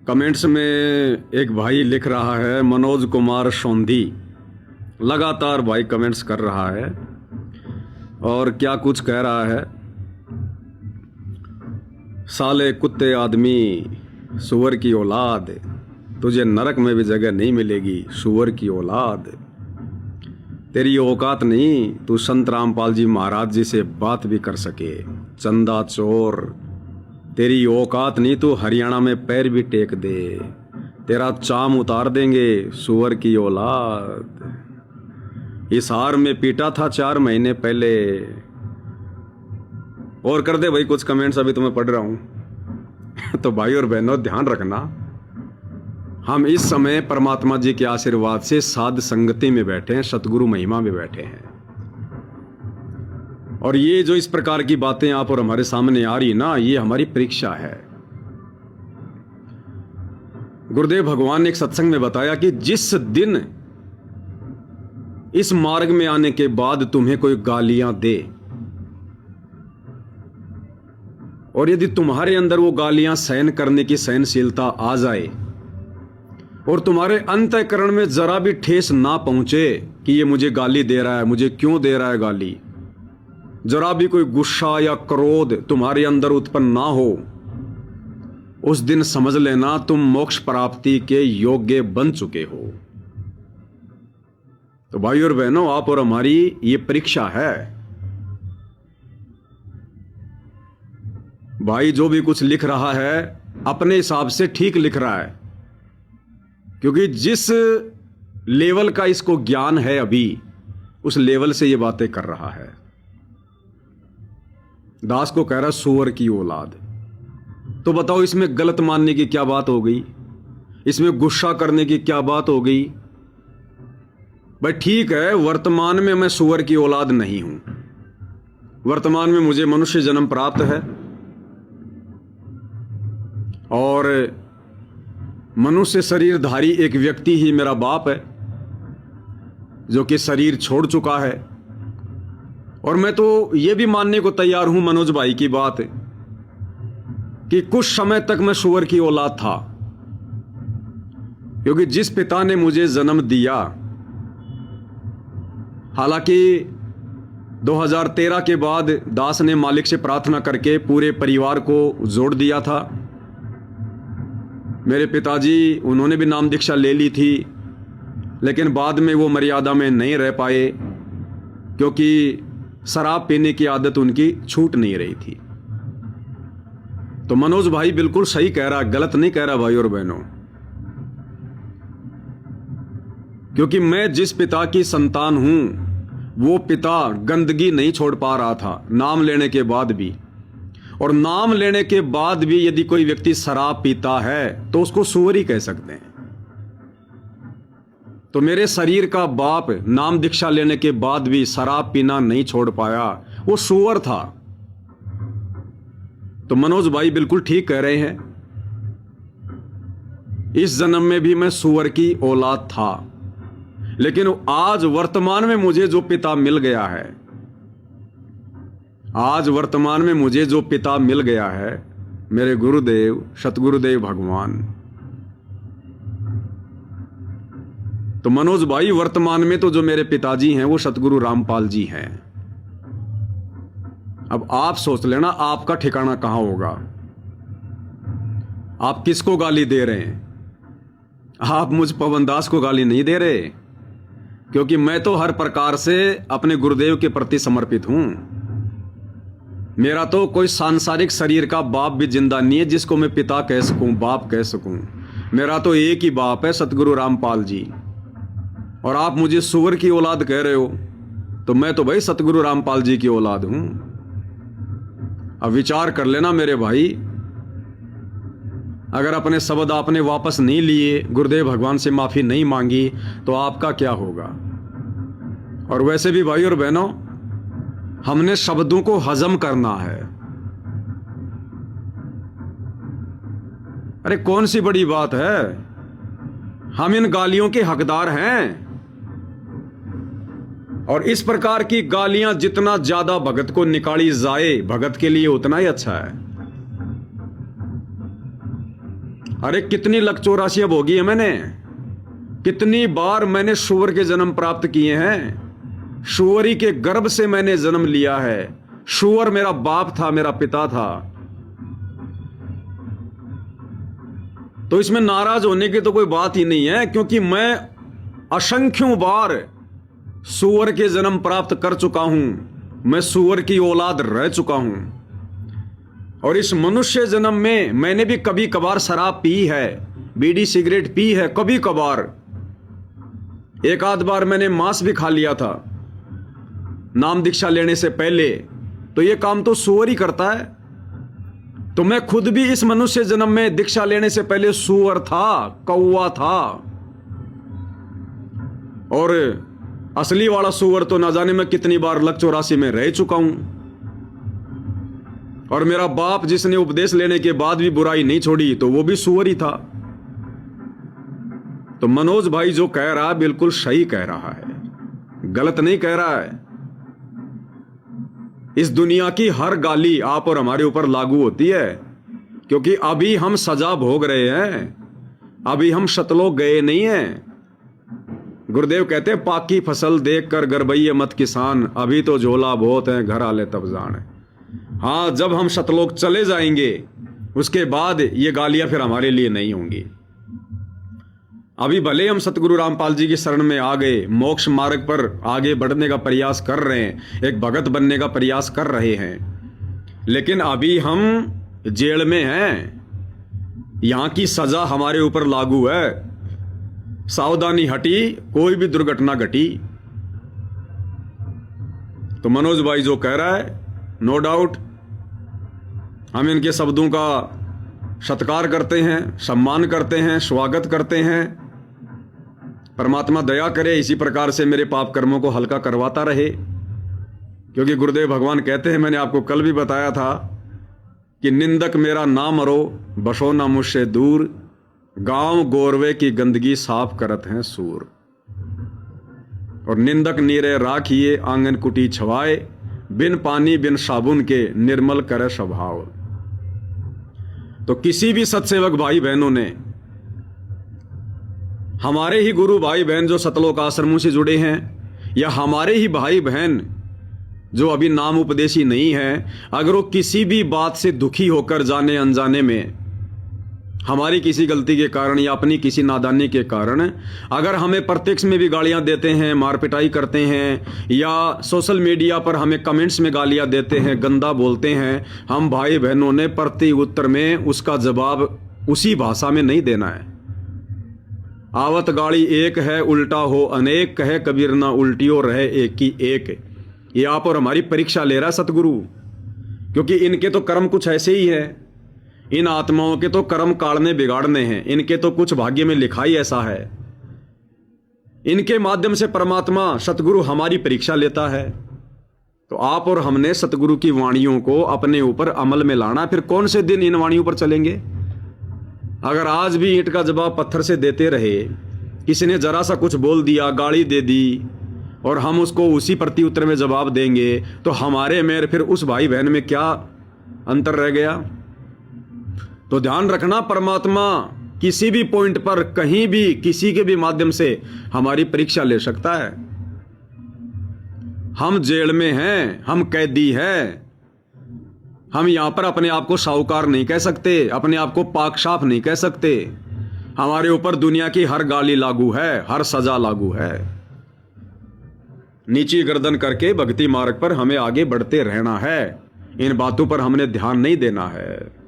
Comments में एक भाई लिख रहा है, मनोज कुमार सोंधी, लगातार भाई कमेंट्स कर रहा है और क्या कुछ कह रहा है। साले कुत्ते आदमी, सुअर की औलाद, तुझे नरक में भी जगह नहीं मिलेगी, सुअर की औलाद। तेरी औकात नहीं तू संत रामपाल जी महाराज जी से बात भी कर सके, चंदा चोर। तेरी औकात नहीं तू हरियाणा में पैर भी टेक दे, तेरा चाम उतार देंगे, सुअर की औलाद। इस हार में पीटा था 4 महीने पहले। और कर दे भाई कुछ कमेंट्स, अभी तो मैं पढ़ रहा हूं। तो भाई और बहनों ध्यान रखना, हम इस समय परमात्मा जी के आशीर्वाद से साध संगति में बैठे हैं, सतगुरु महिमा में बैठे हैं। और ये जो इस प्रकार की बातें आप और हमारे सामने आ रही ना, ये हमारी परीक्षा है। गुरुदेव भगवान ने एक सत्संग में बताया कि जिस दिन इस मार्ग में आने के बाद तुम्हें कोई गालियां दे और यदि तुम्हारे अंदर वो गालियां सहन करने की सहनशीलता आ जाए और तुम्हारे अंतःकरण में जरा भी ठेस ना पहुंचे कि ये मुझे गाली दे रहा है, मुझे क्यों दे रहा है गाली, जरा भी कोई गुस्सा या क्रोध तुम्हारे अंदर उत्पन्न ना हो, उस दिन समझ लेना तुम मोक्ष प्राप्ति के योग्य बन चुके हो। तो भाई और बहनों, आप और हमारी ये परीक्षा है। भाई जो भी कुछ लिख रहा है अपने हिसाब से ठीक लिख रहा है, क्योंकि जिस लेवल का इसको ज्ञान है अभी, उस लेवल से ये बातें कर रहा है। दास को कह रहा सुअर की औलाद। तो बताओ इसमें गलत मानने की क्या बात हो गई, इसमें गुस्सा करने की क्या बात हो गई। भाई ठीक है, वर्तमान में मैं सुअर की औलाद नहीं हूं, वर्तमान में मुझे मनुष्य जन्म प्राप्त है और मनुष्य शरीरधारी एक व्यक्ति ही मेरा बाप है जो कि शरीर छोड़ चुका है। और मैं तो यह भी मानने को तैयार हूं मनोज भाई की बात कि कुछ समय तक मैं सुअर की औलाद था, क्योंकि जिस पिता ने मुझे जन्म दिया, हालांकि 2013 के बाद दास ने मालिक से प्रार्थना करके पूरे परिवार को जोड़ दिया था। मेरे पिताजी, उन्होंने भी नाम दीक्षा ले ली थी, लेकिन बाद में वो मर्यादा में नहीं रह पाए क्योंकि शराब पीने की आदत उनकी छूट नहीं रही थी। तो मनोज भाई बिल्कुल सही कह रहा, गलत नहीं कह रहा भाई और बहनों, क्योंकि मैं जिस पिता की संतान हूं वो पिता गंदगी नहीं छोड़ पा रहा था नाम लेने के बाद भी। और नाम लेने के बाद भी यदि कोई व्यक्ति शराब पीता है तो उसको सुअर ही कह सकते हैं। तो मेरे शरीर का बाप नाम दीक्षा लेने के बाद भी शराब पीना नहीं छोड़ पाया, वो सुअर था। तो मनोज भाई बिल्कुल ठीक कह रहे हैं, इस जन्म में भी मैं सुअर की औलाद था, लेकिन आज वर्तमान में मुझे जो पिता मिल गया है, आज वर्तमान में मुझे जो पिता मिल गया है, मेरे गुरुदेव सतगुरुदेव भगवान। तो मनोज भाई वर्तमान में तो जो मेरे पिताजी हैं वो सतगुरु रामपाल जी हैं। अब आप सोच लेना आपका ठिकाना कहां होगा। आप किसको गाली दे रहे हैं? आप मुझ पवनदास को गाली नहीं दे रहे, क्योंकि मैं तो हर प्रकार से अपने गुरुदेव के प्रति समर्पित हूं। मेरा तो कोई सांसारिक शरीर का बाप भी जिंदा नहीं है जिसको मैं पिता कह सकूं, बाप कह सकूं। मेरा तो एक ही बाप है, सतगुरु रामपाल जी। और आप मुझे सुअर की औलाद कह रहे हो, तो मैं तो भाई सतगुरु रामपाल जी की औलाद हूं। अब विचार कर लेना मेरे भाई, अगर अपने शब्द आपने वापस नहीं लिए, गुरुदेव भगवान से माफी नहीं मांगी, तो आपका क्या होगा। और वैसे भी भाई और बहनों, हमने शब्दों को हजम करना है। अरे कौन सी बड़ी बात है, हम इन गालियों के हकदार हैं। और इस प्रकार की गालियां जितना ज्यादा भगत को निकाली जाए, भगत के लिए उतना ही अच्छा है। अरे कितनी लक चौरासियां भोगी है मैंने, कितनी बार मैंने सूअर के जन्म प्राप्त किए हैं, सूअरी के गर्भ से मैंने जन्म लिया है, सूअर मेरा बाप था, मेरा पिता था। तो इसमें नाराज होने की तो कोई बात ही नहीं है, क्योंकि मैं असंख्यों बार सूअर के जन्म प्राप्त कर चुका हूं, मैं सूअर की औलाद रह चुका हूं। और इस मनुष्य जन्म में मैंने भी कभी कभार शराब पी है, बीड़ी सिगरेट पी है, कभी कभार एक आध बार मैंने मांस भी खा लिया था नाम दीक्षा लेने से पहले। तो ये काम तो सूअर ही करता है। तो मैं खुद भी इस मनुष्य जन्म में दीक्षा लेने से पहले सूअर था, कौवा था। और असली वाला सूअर तो ना जाने मैं कितनी बार लक 84 में रह चुका हूं। और मेरा बाप जिसने उपदेश लेने के बाद भी बुराई नहीं छोड़ी, तो वो भी सूअर ही था। तो मनोज भाई जो कह रहा है बिल्कुल सही कह रहा है, गलत नहीं कह रहा है। इस दुनिया की हर गाली आप और हमारे ऊपर लागू होती है, क्योंकि अभी हम सजा भोग रहे हैं, अभी हम शतलोक गए नहीं हैं। गुरुदेव कहते हैं पाकी फसल देख कर गरबैये मत किसान, अभी तो झोला बहुत है घर आले तब जान। हाँ, जब हम शतलोक चले जाएंगे उसके बाद ये गालियां फिर हमारे लिए नहीं होंगी। अभी भले हम सतगुरु रामपाल जी की शरण में आ गए, मोक्ष मार्ग पर आगे बढ़ने का प्रयास कर रहे हैं, एक भगत बनने का प्रयास कर रहे हैं, लेकिन अभी हम जेल में हैं। यहां की सजा हमारे ऊपर लागू है। सावधानी हटी, कोई भी दुर्घटना घटी। तो मनोज भाई जो कह रहा है, नो डाउट हम इनके शब्दों का सत्कार करते हैं, सम्मान करते हैं, स्वागत करते हैं। परमात्मा दया करे, इसी प्रकार से मेरे पाप कर्मों को हल्का करवाता रहे। क्योंकि गुरुदेव भगवान कहते हैं, मैंने आपको कल भी बताया था कि निंदक मेरा ना मरो, बसो ना मुझसे दूर, गांव गोरवे की गंदगी साफ करत हैं सूर। और निंदक नीरे राखिए आंगन कुटी छवाए, बिन पानी बिन साबुन के निर्मल करे स्वभाव। तो किसी भी सत्सेवक भाई बहनों ने, हमारे ही गुरु भाई बहन जो सतलोक आश्रमों से जुड़े हैं, या हमारे ही भाई बहन जो अभी नाम उपदेशी नहीं है, अगर वो किसी भी बात से दुखी होकर जाने अनजाने में हमारी किसी गलती के कारण या अपनी किसी नादानी के कारण अगर हमें प्रत्यक्ष में भी गालियां देते हैं, मार पिटाई करते हैं, या सोशल मीडिया पर हमें कमेंट्स में गालियां देते हैं, गंदा बोलते हैं, हम भाई बहनों ने प्रति उत्तर में उसका जवाब उसी भाषा में नहीं देना है। आवत गाड़ी एक है उल्टा हो अनेक, कहे कबीर ना उल्टियों रहे एक ही एक। ये आप और हमारी परीक्षा ले रहा है सतगुरु, क्योंकि इनके तो कर्म कुछ ऐसे ही है। इन आत्माओं के तो कर्म काढ़ने बिगाड़ने हैं, इनके तो कुछ भाग्य में लिखा ही ऐसा है। इनके माध्यम से परमात्मा सतगुरु हमारी परीक्षा लेता है। तो आप और हमने सतगुरु की वाणियों को अपने ऊपर अमल में लाना। फिर कौन से दिन इन वाणियों पर चलेंगे? अगर आज भी ईंट का जवाब पत्थर से देते रहे, किसी ने जरा सा कुछ बोल दिया, गाली दे दी, और हम उसको उसी प्रति उत्तर में जवाब देंगे, तो हमारे में फिर उस भाई बहन में क्या अंतर रह गया? तो ध्यान रखना, परमात्मा किसी भी पॉइंट पर कहीं भी किसी के भी माध्यम से हमारी परीक्षा ले सकता है। हम जेल में हैं, हम कैदी हैं। हम यहां पर अपने आप को साहूकार नहीं कह सकते, अपने आप को पाक साफ नहीं कह सकते। हमारे ऊपर दुनिया की हर गाली लागू है, हर सजा लागू है। नीची गर्दन करके भक्ति मार्ग पर हमें आगे बढ़ते रहना है। इन बातों पर हमने ध्यान नहीं देना है।